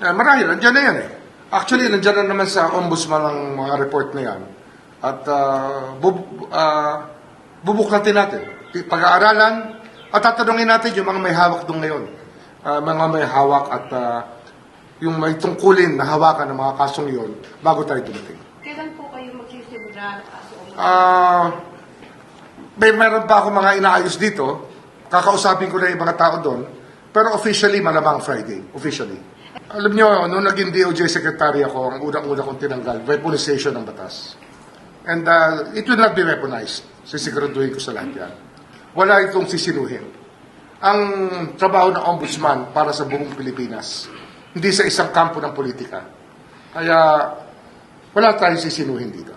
Marahil, nandiyan na yan eh. Actually, nandiyan na naman sa ombudsman ang mga report na yan. At bubuklatin natin. Pag-aaralan at tatanungin natin yung mga may hawak doon ngayon. Mga may hawak at yung may tungkulin na hawakan ng mga kasong yon bago tayo dumating. Kailan po kayo magsisimula kaso? Meron pa ako mga inaayos dito. Kakausapin ko na yung mga tao doon. Pero officially, malamang Friday. Officially. Alam nyo, nung naging DOJ Secretary ako, ang unang-una kong tinanggal, weaponization ng batas. And it will not be weaponized. Sisiguraduhin ko sa lahat yan. Wala itong sisinuhin. Ang trabaho ng ombudsman para sa buong Pilipinas, hindi sa isang kampo ng politika. Kaya wala tayong sisinuhin dito.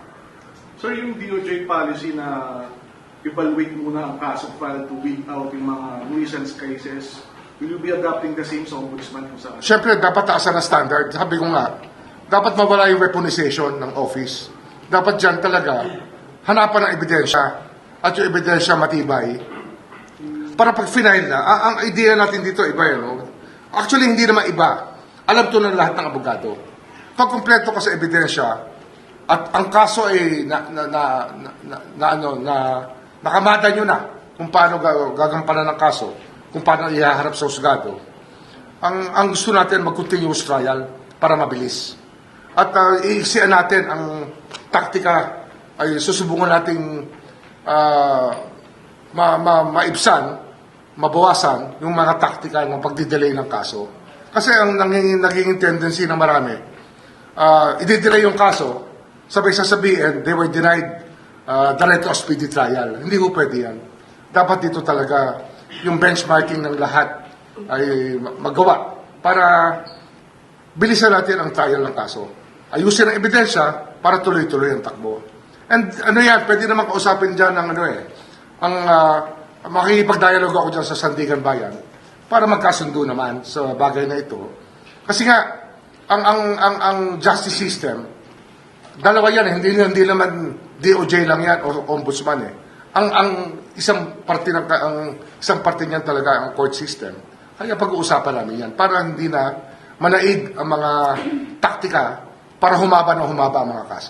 So yung DOJ policy na evaluate muna ang kaso file to weed out yung mga nuisance cases, will you be adopting the same sa ombudsman kung saan? Siyempre, dapat taasan na standard. Sabi ko nga, dapat mawala yung weaponization ng office. Dapat dyan talaga hanapan ng ebidensya at yung ebidensya matibay. Para pag final na, ang idea natin dito iba yan. No? Actually, hindi naman iba. Alam to ng lahat ng abogado. Pag kumpleto ka sa ebidensya at ang kaso ay nakamada nyo na kung paano gagampanan ng kaso, kung paano ihaharap sa husgado. Ang gusto natin mag-continuous trial para mabilis. At iiksian natin ang taktika ay susubukan nating maibsan, mabawasan yung mga taktika ng pagdidelay ng kaso. Kasi ang naging tendency ng marami, i-delay yung kaso, sabay sasabihin, they were denied the right to a speedy trial. Hindi ko pwede yan. Dapat dito talaga yung benchmarking ng lahat ay magawa para bilisan natin ang trial ng kaso. Ayusin ang ebidensya para tuloy-tuloy ang takbo. And ano yan, pwede naman kausapin dyan ng makikipag-dialogue ako dyan sa Sandigan Bayan para magkasundo naman sa bagay na ito. Kasi nga, ang justice system, dalawa yan, hindi naman DOJ lang yan o ombudsman eh. Ang isang parte niyan talaga ang court system. Kaya pag-uusapan namin yan para hindi na manaig ang mga taktika para humaba ang mga kaso.